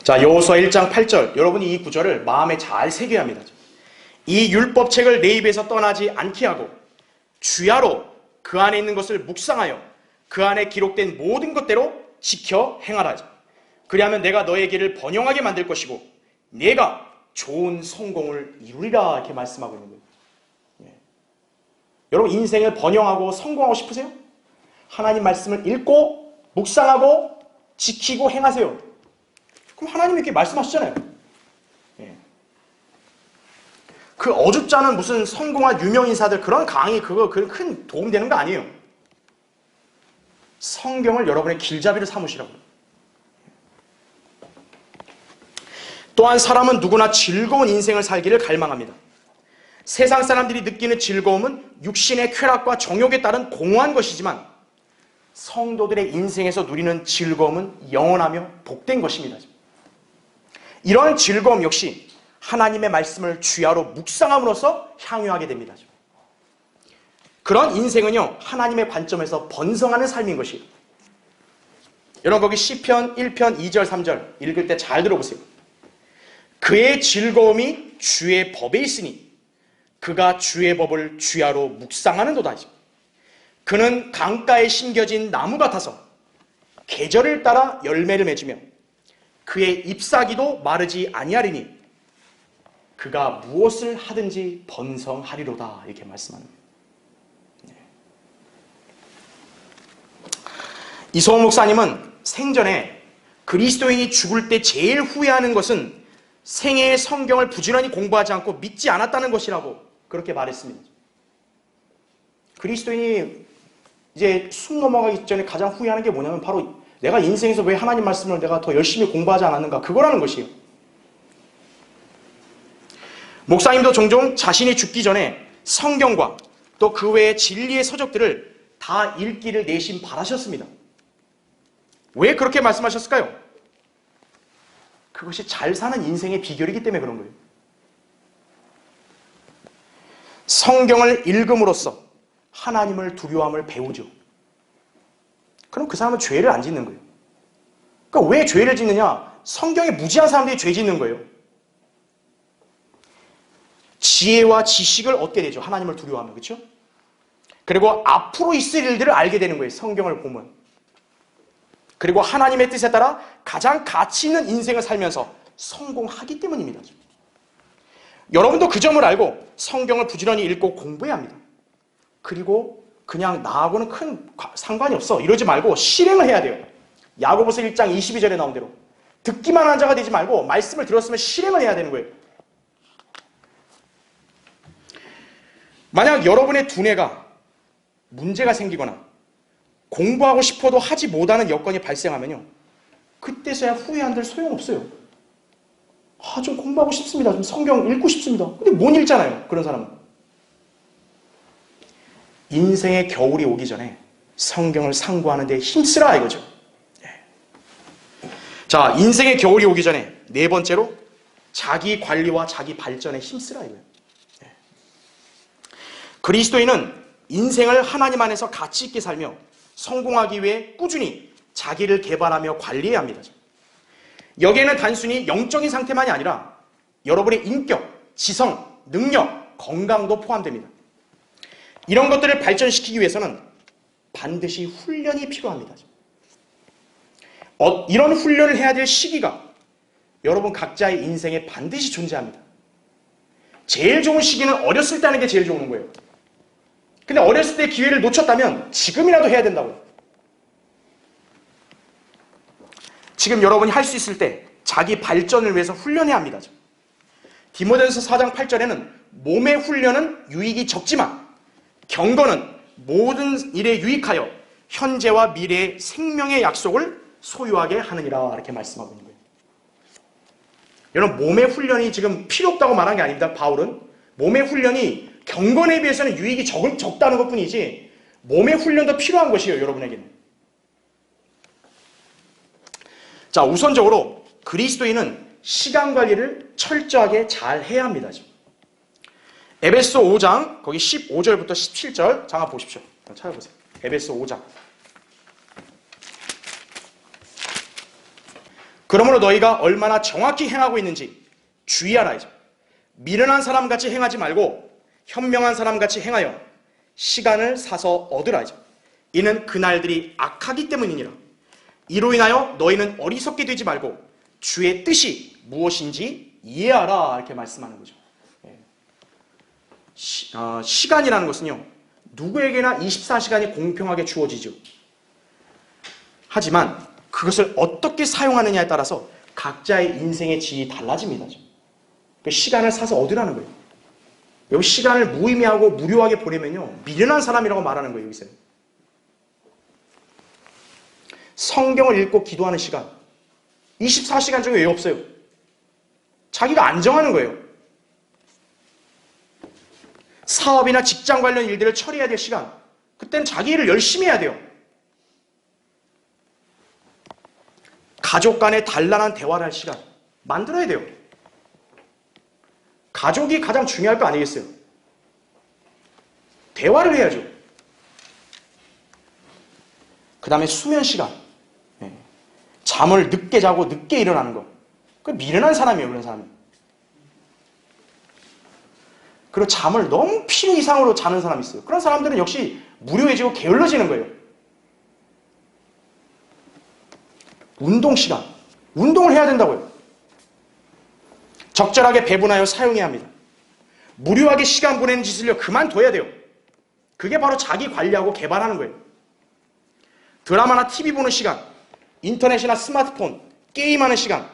자, 여호수아 1장 8절. 여러분이 이 구절을 마음에 잘 새겨야 합니다. 이 율법책을 내 입에서 떠나지 않게 하고 주야로 그 안에 있는 것을 묵상하여 그 안에 기록된 모든 것대로 지켜 행하라. 그리하면 내가 너의 길을 번영하게 만들 것이고 내가 좋은 성공을 이루리라, 이렇게 말씀하고 있는 거예요. 예. 여러분 인생을 번영하고 성공하고 싶으세요? 하나님 말씀을 읽고 묵상하고 지키고 행하세요. 그럼 하나님이 이렇게 말씀하시잖아요. 예. 그 어줍지 않은 무슨 성공한 유명인사들 그런 강의 그거 큰 도움 되는 거 아니에요. 성경을 여러분의 길잡이로 삼으시라고. 또한 사람은 누구나 즐거운 인생을 살기를 갈망합니다. 세상 사람들이 느끼는 즐거움은 육신의 쾌락과 정욕에 따른 공허한 것이지만 성도들의 인생에서 누리는 즐거움은 영원하며 복된 것입니다. 이런 즐거움 역시 하나님의 말씀을 주야로 묵상함으로써 향유하게 됩니다. 그런 인생은요, 하나님의 관점에서 번성하는 삶인 것이에요. 여러분 거기 시편 1편 2절 3절 읽을 때 잘 들어보세요. 그의 즐거움이 주의 법에 있으니 그가 주의 법을 주야로 묵상하는도다. 그는 강가에 심겨진 나무 같아서 계절을 따라 열매를 맺으며 그의 잎사귀도 마르지 아니하리니 그가 무엇을 하든지 번성하리로다, 이렇게 말씀합니다. 이소호 목사님은 생전에 그리스도인이 죽을 때 제일 후회하는 것은 생애의 성경을 부지런히 공부하지 않고 믿지 않았다는 것이라고 그렇게 말했습니다. 그리스도인이 이제 숨 넘어가기 전에 가장 후회하는 게 뭐냐면 바로 내가 인생에서 왜 하나님 말씀을 내가 더 열심히 공부하지 않았는가, 그거라는 것이에요. 목사님도 종종 자신이 죽기 전에 성경과 또 그 외의 진리의 서적들을 다 읽기를 내심 바라셨습니다. 왜 그렇게 말씀하셨을까요? 그것이 잘 사는 인생의 비결이기 때문에 그런 거예요. 성경을 읽음으로써 하나님을 두려워함을 배우죠. 그럼 그 사람은 죄를 안 짓는 거예요. 그러니까 왜 죄를 짓느냐? 성경에 무지한 사람들이 죄 짓는 거예요. 지혜와 지식을 얻게 되죠. 하나님을 두려워하면. 그렇죠? 그리고 앞으로 있을 일들을 알게 되는 거예요. 성경을 보면. 그리고 하나님의 뜻에 따라 가장 가치 있는 인생을 살면서 성공하기 때문입니다. 여러분도 그 점을 알고 성경을 부지런히 읽고 공부해야 합니다. 그리고 그냥 나하고는 큰 상관이 없어 이러지 말고 실행을 해야 돼요. 야고보서 1장 22절에 나온 대로 듣기만 하는 자가 되지 말고 말씀을 들었으면 실행을 해야 되는 거예요. 만약 여러분의 두뇌가 문제가 생기거나 공부하고 싶어도 하지 못하는 여건이 발생하면요, 그때서야 후회한들 소용없어요. 좀 공부하고 싶습니다. 좀 성경 읽고 싶습니다. 근데 못 읽잖아요. 그런 사람은. 인생의 겨울이 오기 전에 성경을 상고하는 데 힘쓰라 이거죠. 자, 인생의 겨울이 오기 전에 네 번째로 자기 관리와 자기 발전에 힘쓰라 이거예요. 그리스도인은 인생을 하나님 안에서 가치 있게 살며 성공하기 위해 꾸준히 자기를 개발하며 관리해야 합니다. 여기에는 단순히 영적인 상태만이 아니라 여러분의 인격, 지성, 능력, 건강도 포함됩니다. 이런 것들을 발전시키기 위해서는 반드시 훈련이 필요합니다. 이런 훈련을 해야 될 시기가 여러분 각자의 인생에 반드시 존재합니다. 제일 좋은 시기는 어렸을 때 하는 게 제일 좋은 거예요. 근데 어렸을 때 기회를 놓쳤다면 지금이라도 해야 된다고요. 지금 여러분이 할 수 있을 때 자기 발전을 위해서 훈련해야 합니다. 디모데전서 4장 8절에는 몸의 훈련은 유익이 적지만 경건은 모든 일에 유익하여 현재와 미래의 생명의 약속을 소유하게 하느니라 이렇게 말씀하고 있는 거예요. 여러분 몸의 훈련이 지금 필요 없다고 말한 게 아닙니다. 바울은 몸의 훈련이 경건에 비해서는 유익이 적다는 것뿐이지 몸의 훈련도 필요한 것이에요. 여러분에게는. 자, 우선적으로 그리스도인은 시간 관리를 철저하게 잘 해야 합니다. 지금. 에베소 5장 거기 15절부터 17절 잠깐 보십시오. 찾아보세요. 에베소 5장. 그러므로 너희가 얼마나 정확히 행하고 있는지 주의하라. 미련한 사람같이 행하지 말고 현명한 사람같이 행하여 시간을 사서 얻으라. 이는 그날들이 악하기 때문이니라. 이로 인하여 너희는 어리석게 되지 말고 주의 뜻이 무엇인지 이해하라 이렇게 말씀하는 거죠. 시간이라는 것은요 누구에게나 24시간이 공평하게 주어지죠. 하지만 그것을 어떻게 사용하느냐에 따라서 각자의 인생의 질이 달라집니다. 그 시간을 사서 얻으라는 거예요. 여기 시간을 무의미하고 무료하게 보내면요 미련한 사람이라고 말하는 거예요. 여기서 성경을 읽고 기도하는 시간 24시간 중에 왜 없어요? 자기가 안 정하는 거예요. 사업이나 직장 관련 일들을 처리해야 될 시간 그때는 자기 일을 열심히 해야 돼요. 가족 간에 단란한 대화를 할 시간 만들어야 돼요. 가족이 가장 중요할 거 아니겠어요? 대화를 해야죠. 그 다음에 수면 시간 잠을 늦게 자고 늦게 일어나는 거 그 미련한 사람이에요. 그런 사람이. 그리고 잠을 너무 필요 이상으로 자는 사람이 있어요. 그런 사람들은 역시 무료해지고 게을러지는 거예요. 운동 시간 운동을 해야 된다고요. 적절하게 배분하여 사용해야 합니다. 무료하게 시간 보내는 짓을요 그만둬야 돼요. 그게 바로 자기 관리하고 개발하는 거예요. 드라마나 TV 보는 시간, 인터넷이나 스마트폰, 게임하는 시간,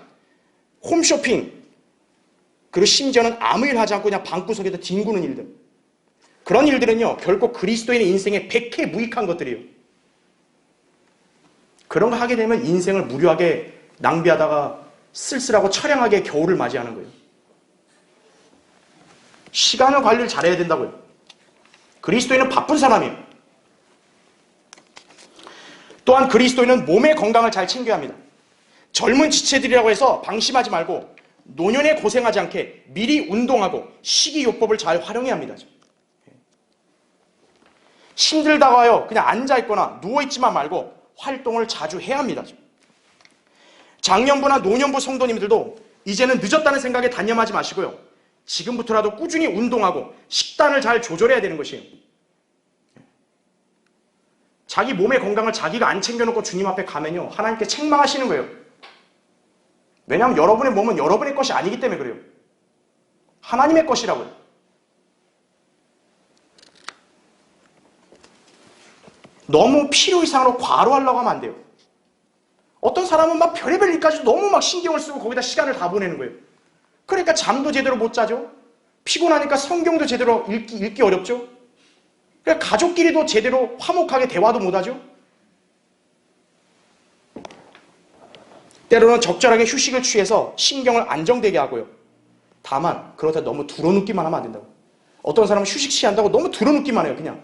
홈쇼핑, 그리고 심지어는 아무 일 하지 않고 그냥 방구석에서 뒹구는 일들. 그런 일들은요 결코 그리스도인의 인생에 백해 무익한 것들이에요. 그런 거 하게 되면 인생을 무료하게 낭비하다가 쓸쓸하고 처량하게 겨울을 맞이하는 거예요. 시간을 관리를 잘해야 된다고요. 그리스도인은 바쁜 사람이에요. 또한 그리스도인은 몸의 건강을 잘 챙겨야 합니다. 젊은 지체들이라고 해서 방심하지 말고 노년에 고생하지 않게 미리 운동하고 식이요법을 잘 활용해야 합니다. 힘들다고 하여 그냥 앉아있거나 누워있지만 말고 활동을 자주 해야 합니다. 장년부나 노년부 성도님들도 이제는 늦었다는 생각에 단념하지 마시고요. 지금부터라도 꾸준히 운동하고 식단을 잘 조절해야 되는 것이에요. 자기 몸의 건강을 자기가 안 챙겨놓고 주님 앞에 가면요 하나님께 책망하시는 거예요. 왜냐하면 여러분의 몸은 여러분의 것이 아니기 때문에 그래요. 하나님의 것이라고요. 너무 필요 이상으로 과로하려고 하면 안 돼요. 어떤 사람은 막 별의별 일까지 너무 막 신경을 쓰고 거기다 시간을 다 보내는 거예요. 그러니까 잠도 제대로 못 자죠. 피곤하니까 성경도 제대로 읽기 어렵죠. 그러니까 가족끼리도 제대로 화목하게 대화도 못하죠. 때로는 적절하게 휴식을 취해서 신경을 안정되게 하고요. 다만 그렇다 너무 들어눕기만 하면 안 된다고. 어떤 사람은 휴식 취한다고 너무 들어눕기만 해요. 그냥.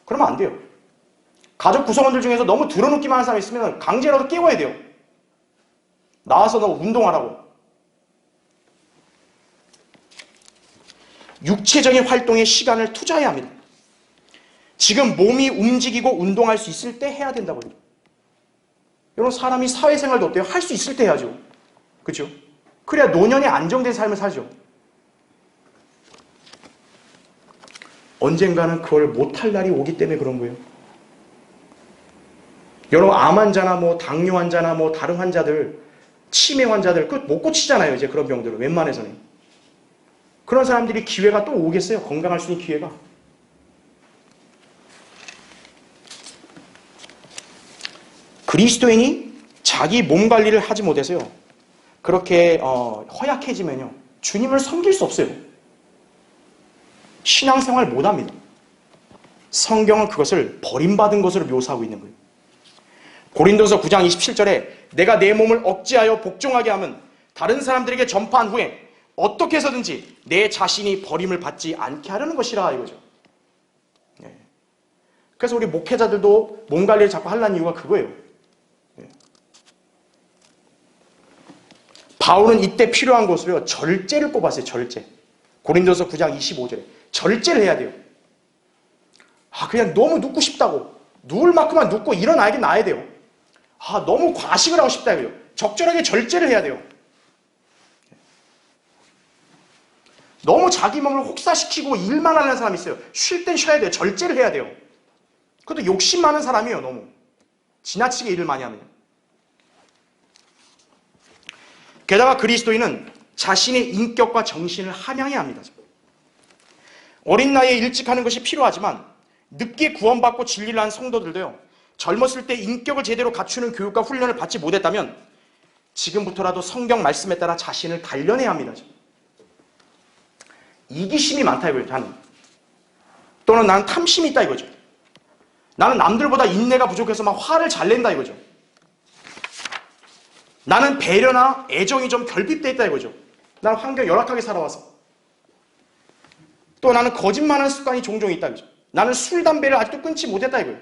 그러면 안 돼요. 가족 구성원들 중에서 너무 들어눕기만 하는 사람이 있으면 강제로도 깨워야 돼요. 나와서 너 운동하라고. 육체적인 활동에 시간을 투자해야 합니다. 지금 몸이 움직이고 운동할 수 있을 때 해야 된다고요. 여러분 사람이 사회생활도 어때요? 할 수 있을 때 해야죠. 그렇죠? 그래야 노년에 안정된 삶을 살죠. 언젠가는 그걸 못할 날이 오기 때문에 그런 거예요. 여러분, 암 환자나 뭐 당뇨 환자나 뭐 다른 환자들, 치매 환자들 그 못 고치잖아요. 이제 그런 병들은 웬만해서는. 그런 사람들이 기회가 또 오겠어요. 건강할 수 있는 기회가. 그리스도인이 자기 몸 관리를 하지 못해서요. 그렇게 허약해지면요. 주님을 섬길 수 없어요. 신앙생활 못합니다. 성경은 그것을 버림받은 것으로 묘사하고 있는 거예요. 고린도서 9장 27절에 내가 내 몸을 억제하여 복종하게 하면 다른 사람들에게 전파한 후에 어떻게 해서든지 내 자신이 버림을 받지 않게 하려는 것이라 이거죠. 네. 그래서 우리 목회자들도 몸 관리를 자꾸 하려는 이유가 그거예요. 네. 바울은 이때 필요한 것으로요. 절제를 꼽았어요. 절제. 고린도서 9장 25절에 절제를 해야 돼요. 그냥 너무 눕고 싶다고 누울 만큼만 눕고 일어나긴 나야 돼요. 너무 과식을 하고 싶다 이거요. 적절하게 절제를 해야 돼요. 너무 자기 몸을 혹사시키고 일만 하는 사람이 있어요. 쉴 땐 쉬어야 돼요. 절제를 해야 돼요. 그것도 욕심 많은 사람이에요. 너무 지나치게 일을 많이 하면. 게다가 그리스도인은 자신의 인격과 정신을 함양해야 합니다. 어린 나이에 일찍 하는 것이 필요하지만 늦게 구원받고 진리를 한 성도들도요. 젊었을 때 인격을 제대로 갖추는 교육과 훈련을 받지 못했다면 지금부터라도 성경 말씀에 따라 자신을 단련해야 합니다. 이기심이 많다 이거예요. 또는 나는 탐심이 있다 이거죠. 나는 남들보다 인내가 부족해서 막 화를 잘 낸다 이거죠. 나는 배려나 애정이 좀 결핍돼 있다 이거죠. 나는 환경 열악하게 살아와서. 또 나는 거짓말하는 습관이 종종 있다 이거죠. 나는 술, 담배를 아직도 끊지 못했다 이거예요.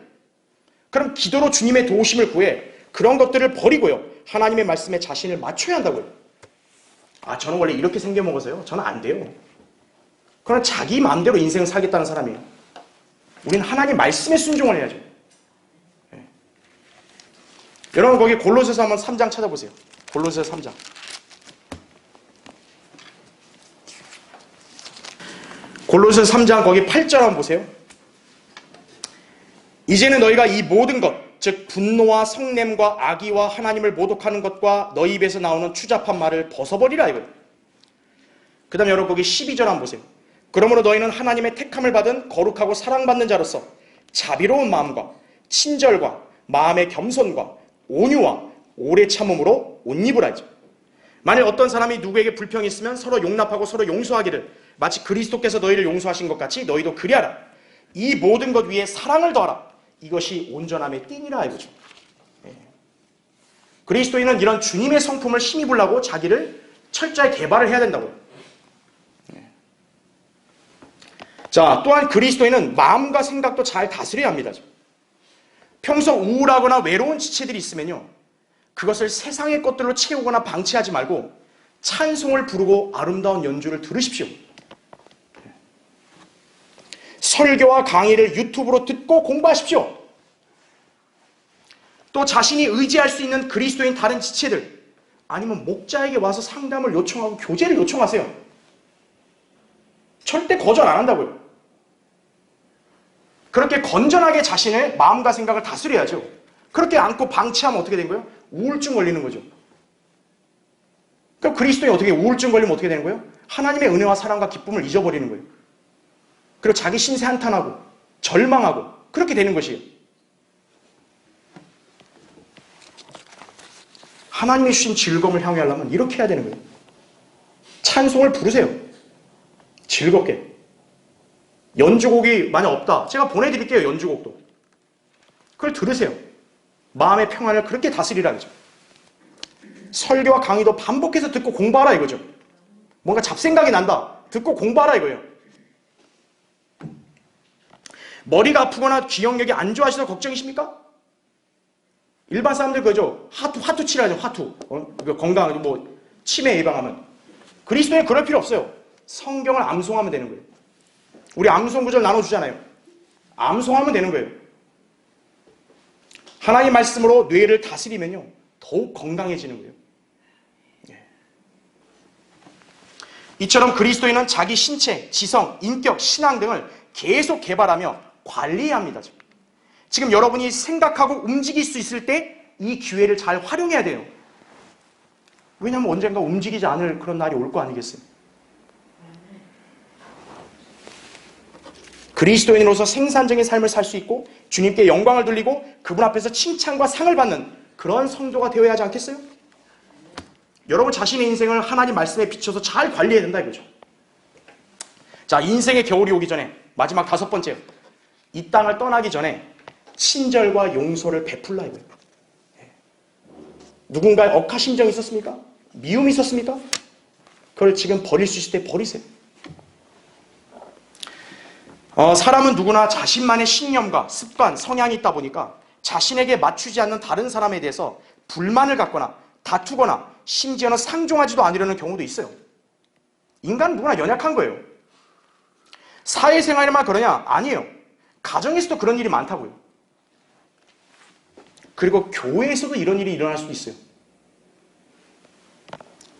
그럼 기도로 주님의 도우심을 구해 그런 것들을 버리고요. 하나님의 말씀에 자신을 맞춰야 한다고요. 저는 원래 이렇게 생겨먹어서요. 저는 안 돼요. 그건 자기 마음대로 인생을 살겠다는 사람이에요. 우리는 하나님 말씀에 순종을 해야죠. 네. 여러분 거기 골로새서 한번 3장 찾아보세요. 골로새서 3장. 골로새서 3장 거기 8절 한번 보세요. 이제는 너희가 이 모든 것, 즉 분노와 성냄과 악의와 하나님을 모독하는 것과 너희 입에서 나오는 추잡한 말을 벗어버리라 이거예요. 그 다음에 여러분 거기 12절 한번 보세요. 그러므로 너희는 하나님의 택함을 받은 거룩하고 사랑받는 자로서 자비로운 마음과 친절과 마음의 겸손과 온유와 오래 참음으로 옷 입으라죠. 만일 어떤 사람이 누구에게 불평이 있으면 서로 용납하고 서로 용서하기를 마치 그리스도께서 너희를 용서하신 것 같이 너희도 그리하라. 이 모든 것 위에 사랑을 더하라. 이것이 온전함의 띠니라 이거죠. 그리스도인은 이런 주님의 성품을 힘입으려고 자기를 철저히 개발을 해야 된다고요. 자, 또한 그리스도인은 마음과 생각도 잘 다스려야 합니다. 평소 우울하거나 외로운 지체들이 있으면요. 그것을 세상의 것들로 채우거나 방치하지 말고 찬송을 부르고 아름다운 연주를 들으십시오. 설교와 강의를 유튜브로 듣고 공부하십시오. 또 자신이 의지할 수 있는 그리스도인 다른 지체들 아니면 목자에게 와서 상담을 요청하고 교제를 요청하세요. 절대 거절 안 한다고요. 그렇게 건전하게 자신의 마음과 생각을 다스려야죠. 그렇게 안고 방치하면 어떻게 된 거예요? 우울증 걸리는 거죠. 그럼 그리스도인이 어떻게 우울증 걸리면 어떻게 되는 거예요? 하나님의 은혜와 사랑과 기쁨을 잊어버리는 거예요. 그리고 자기 신세 한탄하고 절망하고 그렇게 되는 것이에요. 하나님이 주신 즐거움을 향해 하려면 이렇게 해야 되는 거예요. 찬송을 부르세요. 즐겁게. 연주곡이 만약 없다. 제가 보내드릴게요. 연주곡도. 그걸 들으세요. 마음의 평안을 그렇게 다스리라 이거죠. 설교와 강의도 반복해서 듣고 공부하라 이거죠. 뭔가 잡생각이 난다. 듣고 공부하라 이거예요. 머리가 아프거나 기억력이 안 좋아지셔서 걱정이십니까? 일반 사람들 그죠? 화투 치라죠. 화투. 건강, 치매 예방하면. 그리스도인 그럴 필요 없어요. 성경을 암송하면 되는 거예요. 우리 암송 구절 나눠주잖아요. 암송하면 되는 거예요. 하나님 말씀으로 뇌를 다스리면요. 더욱 건강해지는 거예요. 이처럼 그리스도인은 자기 신체, 지성, 인격, 신앙 등을 계속 개발하며 관리해야 합니다. 지금 여러분이 생각하고 움직일 수 있을 때 이 기회를 잘 활용해야 돼요. 왜냐하면 언젠가 움직이지 않을 그런 날이 올 거 아니겠어요? 그리스도인으로서 생산적인 삶을 살 수 있고 주님께 영광을 돌리고 그분 앞에서 칭찬과 상을 받는 그런 성도가 되어야 하지 않겠어요? 여러분 자신의 인생을 하나님 말씀에 비춰서 잘 관리해야 된다 이거죠. 자, 인생의 겨울이 오기 전에 마지막 5번째요. 이 땅을 떠나기 전에 친절과 용서를 베풀라 이거예요. 누군가의 억하심정이 있었습니까? 미움이 있었습니까? 그걸 지금 버릴 수 있을 때 버리세요. 사람은 누구나 자신만의 신념과 습관, 성향이 있다 보니까 자신에게 맞추지 않는 다른 사람에 대해서 불만을 갖거나 다투거나 심지어는 상종하지도 않으려는 경우도 있어요. 인간은 누구나 연약한 거예요. 사회생활에만 그러냐? 아니에요. 가정에서도 그런 일이 많다고요. 그리고 교회에서도 이런 일이 일어날 수도 있어요.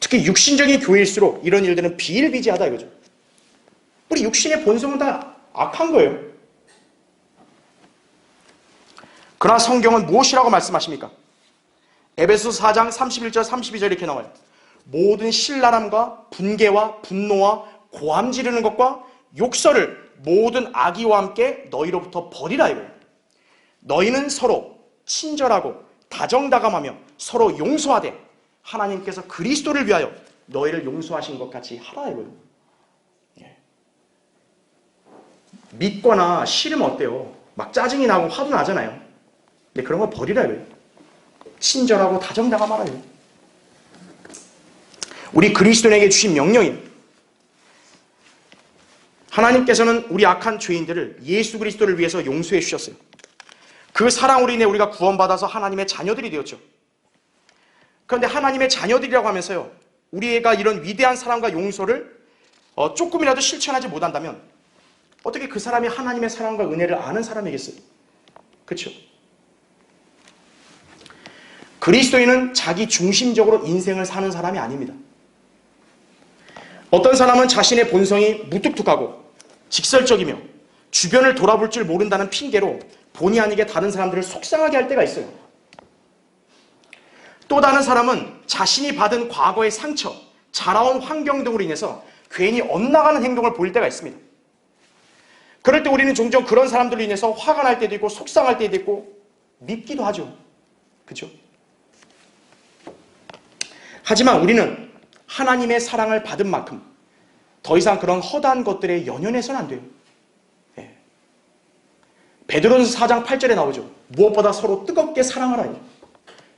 특히 육신적인 교회일수록 이런 일들은 비일비재하다 이거죠. 우리 육신의 본성은 다 악한 거예요. 그러나 성경은 무엇이라고 말씀하십니까? 에베소서 4장 31절 32절 이렇게 나와요. 모든 신랄함과 분개와 분노와 고함 지르는 것과 욕설을 모든 악의와 함께 너희로부터 버리라 이거예요. 너희는 서로 친절하고 다정다감하며 서로 용서하되 하나님께서 그리스도를 위하여 너희를 용서하신 것 같이 하라 이거예요. 믿거나 싫으면 어때요? 막 짜증이 나고 화도 나잖아요. 근데 그런 거 버리라 이거예요. 친절하고 다정다감하라 이거예요. 우리 그리스도인에게 주신 명령입니다. 하나님께서는 우리 악한 죄인들을 예수 그리스도를 위해서 용서해 주셨어요. 그 사랑으로 인해 우리가 구원받아서 하나님의 자녀들이 되었죠. 그런데 하나님의 자녀들이라고 하면서요, 우리가 이런 위대한 사랑과 용서를 조금이라도 실천하지 못한다면 어떻게 그 사람이 하나님의 사랑과 은혜를 아는 사람이겠어요? 그렇죠? 그리스도인은 자기 중심적으로 인생을 사는 사람이 아닙니다. 어떤 사람은 자신의 본성이 무뚝뚝하고 직설적이며 주변을 돌아볼 줄 모른다는 핑계로 본의 아니게 다른 사람들을 속상하게 할 때가 있어요. 또 다른 사람은 자신이 받은 과거의 상처, 자라온 환경 등으로 인해서 괜히 엇나가는 행동을 보일 때가 있습니다. 그럴 때 우리는 종종 그런 사람들로 인해서 화가 날 때도 있고 속상할 때도 있고 밉기도 하죠. 그렇죠? 하지만 우리는 하나님의 사랑을 받은 만큼 더 이상 그런 허다한 것들에 연연해서는 안 돼요. 베드로전서 4장 8절에 나오죠. 무엇보다 서로 뜨겁게 사랑하라.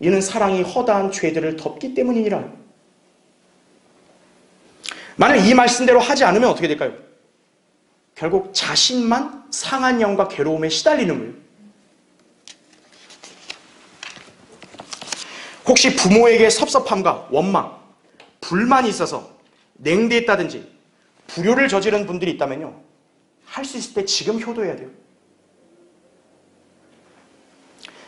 이는 사랑이 허다한 죄들을 덮기 때문이니라. 만약 이 말씀대로 하지 않으면 어떻게 될까요? 결국 자신만 상한 영과 괴로움에 시달리는 거예요. 혹시 부모에게 섭섭함과 원망, 불만이 있어서 냉대했다든지 불효를 저지른 분들이 있다면요, 할 수 있을 때 지금 효도해야 돼요.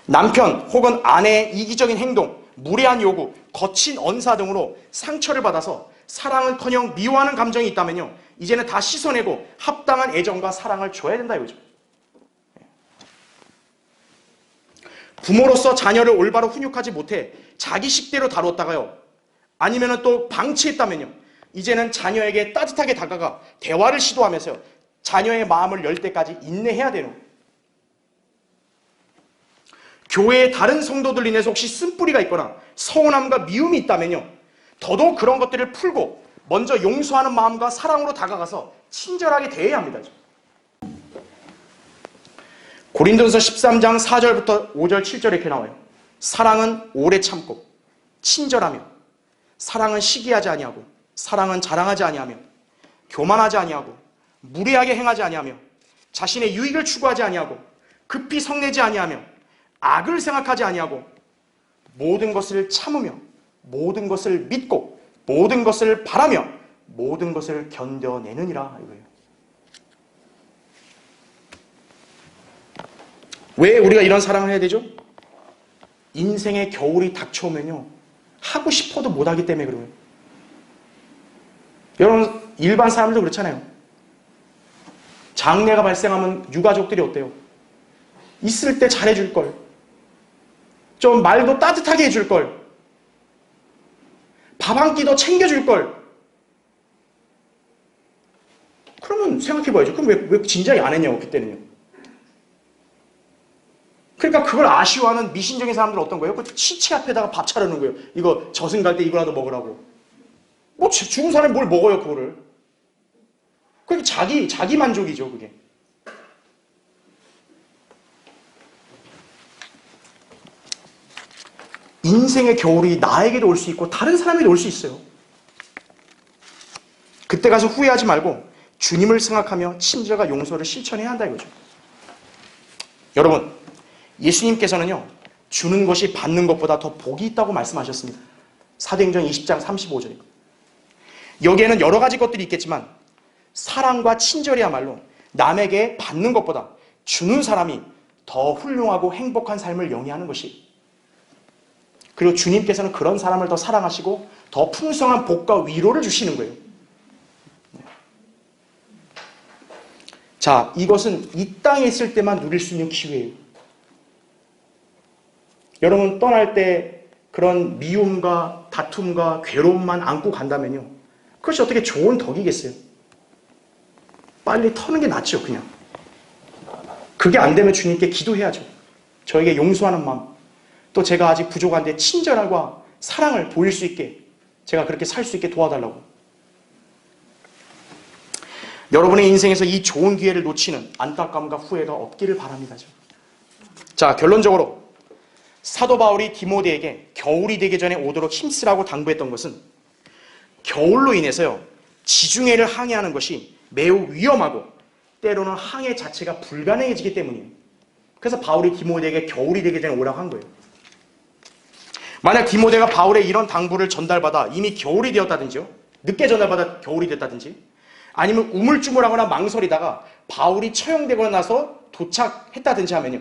남편 혹은 아내의 이기적인 행동, 무례한 요구, 거친 언사 등으로 상처를 받아서 사랑은커녕 미워하는 감정이 있다면요, 이제는 다 씻어내고 합당한 애정과 사랑을 줘야 된다 이거죠. 부모로서 자녀를 올바로 훈육하지 못해 자기 식대로 다뤘다가요, 아니면 또 방치했다면요, 이제는 자녀에게 따뜻하게 다가가 대화를 시도하면서요, 자녀의 마음을 열 때까지 인내해야 되는 거예요. 교회의 다른 성도들 인해서 혹시 쓴뿌리가 있거나 서운함과 미움이 있다면요, 더더욱 그런 것들을 풀고 먼저 용서하는 마음과 사랑으로 다가가서 친절하게 대해야 합니다. 고린도전서 13장 4절부터 5절 7절 이렇게 나와요. 사랑은 오래 참고 친절하며 사랑은 시기하지 아니하고 사랑은 자랑하지 아니하며 교만하지 아니하고 무례하게 행하지 아니하며 자신의 유익을 추구하지 아니하고 급히 성내지 아니하며 악을 생각하지 아니하고 모든 것을 참으며 모든 것을 믿고 모든 것을 바라며 모든 것을 견뎌내느니라 이거예요. 왜 우리가 이런 사랑을 해야 되죠? 인생의 겨울이 닥쳐오면요, 하고 싶어도 못하기 때문에 그래요. 여러분 일반 사람들도 그렇잖아요. 장례가 발생하면 유가족들이 어때요? 있을 때 잘해줄 걸. 좀 말도 따뜻하게 해줄 걸. 밥 한 끼 더 챙겨줄 걸. 그러면 생각해봐야죠. 그럼 왜 진작에 안 했냐고, 그때는요. 그러니까 그걸 아쉬워하는 미신적인 사람들은 어떤 거예요? 그 시체 앞에다가 밥 차려놓은 거예요. 이거 저승 갈 때 이거라도 먹으라고. 뭐 죽은 사람이 뭘 먹어요, 그거를. 그게 자기 만족이죠, 그게. 인생의 겨울이 나에게도 올 수 있고 다른 사람에게도 올 수 있어요. 그때 가서 후회하지 말고 주님을 생각하며 친절과 용서를 실천해야 한다 이거죠. 여러분, 예수님께서는요, 주는 것이 받는 것보다 더 복이 있다고 말씀하셨습니다. 사도행전 20장 35절에. 여기에는 여러 가지 것들이 있겠지만 사랑과 친절이야말로 남에게 받는 것보다 주는 사람이 더 훌륭하고 행복한 삶을 영위하는 것이, 그리고 주님께서는 그런 사람을 더 사랑하시고 더 풍성한 복과 위로를 주시는 거예요. 자, 이것은 이 땅에 있을 때만 누릴 수 있는 기회예요. 여러분, 떠날 때 그런 미움과 다툼과 괴로움만 안고 간다면요, 그것이 어떻게 좋은 덕이겠어요? 빨리 터는 게 낫죠, 그냥. 그게 안 되면 주님께 기도해야죠. 저에게 용서하는 마음, 또 제가 아직 부족한데 친절함과 사랑을 보일 수 있게, 제가 그렇게 살 수 있게 도와달라고. 여러분의 인생에서 이 좋은 기회를 놓치는 안타까움과 후회가 없기를 바랍니다. 자, 결론적으로 사도 바울이 디모데에게 겨울이 되기 전에 오도록 힘쓰라고 당부했던 것은 겨울로 인해서요, 지중해를 항해하는 것이 매우 위험하고 때로는 항해 자체가 불가능해지기 때문이에요. 그래서 바울이 디모데에게 겨울이 되기 전에 오라고 한 거예요. 만약 디모데가 바울의 이런 당부를 전달받아 이미 겨울이 되었다든지요, 늦게 전달받아 겨울이 됐다든지, 아니면 우물쭈물하거나 망설이다가 바울이 처형되고 나서 도착했다든지 하면요,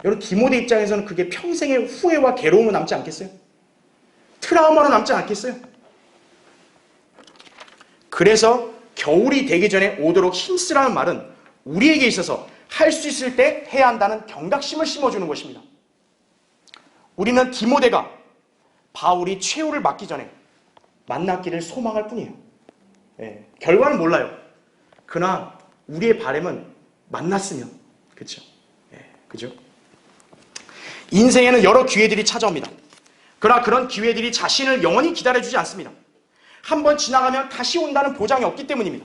여러분, 디모데 입장에서는 그게 평생의 후회와 괴로움은 남지 않겠어요? 트라우마로 남지 않겠어요? 그래서 겨울이 되기 전에 오도록 힘쓰라는 말은 우리에게 있어서 할 수 있을 때 해야 한다는 경각심을 심어주는 것입니다. 우리는 디모데가 바울이 최후를 맞기 전에 만났기를 소망할 뿐이에요. 예, 결과는 몰라요. 그러나 우리의 바람은 만났으면, 그렇죠? 예, 그죠? 인생에는 여러 기회들이 찾아옵니다. 그러나 그런 기회들이 자신을 영원히 기다려주지 않습니다. 한번 지나가면 다시 온다는 보장이 없기 때문입니다.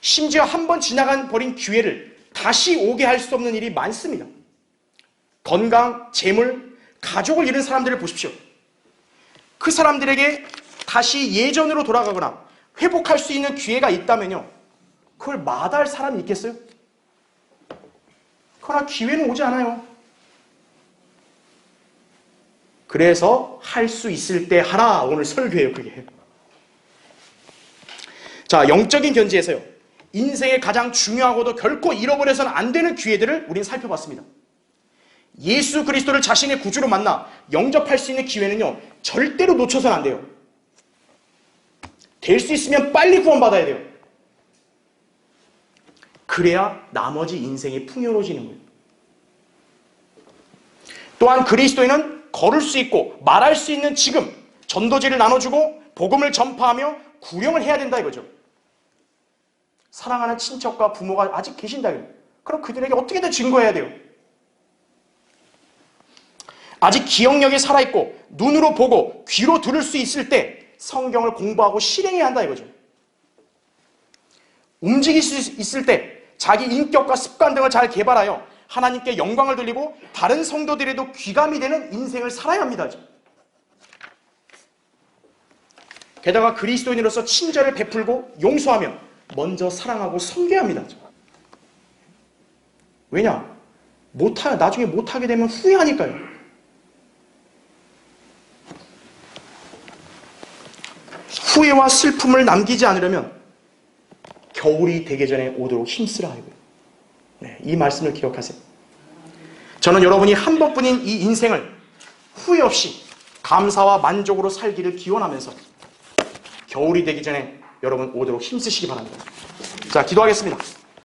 심지어 한번 지나간 버린 기회를 다시 오게 할 수 없는 일이 많습니다. 건강, 재물, 가족을 잃은 사람들을 보십시오. 그 사람들에게 다시 예전으로 돌아가거나 회복할 수 있는 기회가 있다면요, 그걸 마다할 사람이 있겠어요? 그러나 기회는 오지 않아요. 그래서 할 수 있을 때 하라, 오늘 설교예요, 그게. 자, 영적인 견지에서요, 인생의 가장 중요하고도 결코 잃어버려서는 안 되는 기회들을 우리는 살펴봤습니다. 예수 그리스도를 자신의 구주로 만나 영접할 수 있는 기회는요, 절대로 놓쳐서는 안 돼요. 될 수 있으면 빨리 구원받아야 돼요. 그래야 나머지 인생이 풍요로워지는 거예요. 또한 그리스도인은 걸을 수 있고 말할 수 있는 지금 전도지를 나눠주고 복음을 전파하며 구령을 해야 된다 이거죠. 사랑하는 친척과 부모가 아직 계신다. 그럼 그들에게 어떻게든 증거해야 돼요. 아직 기억력이 살아있고 눈으로 보고 귀로 들을 수 있을 때 성경을 공부하고 실행해야 한다 이거죠. 움직일 수 있을 때 자기 인격과 습관 등을 잘 개발하여 하나님께 영광을 돌리고 다른 성도들에도 귀감이 되는 인생을 살아야 합니다. 게다가 그리스도인으로서 친절을 베풀고 용서하며 먼저 사랑하고 섬겨야 합니다. 왜냐? 나중에 못하게 되면 후회하니까요. 후회와 슬픔을 남기지 않으려면 겨울이 되기 전에 오도록 힘쓰라. 네, 이 말씀을 기억하세요. 저는 여러분이 한 번뿐인 이 인생을 후회 없이 감사와 만족으로 살기를 기원하면서 겨울이 되기 전에 여러분 오도록 힘쓰시기 바랍니다. 자, 기도하겠습니다.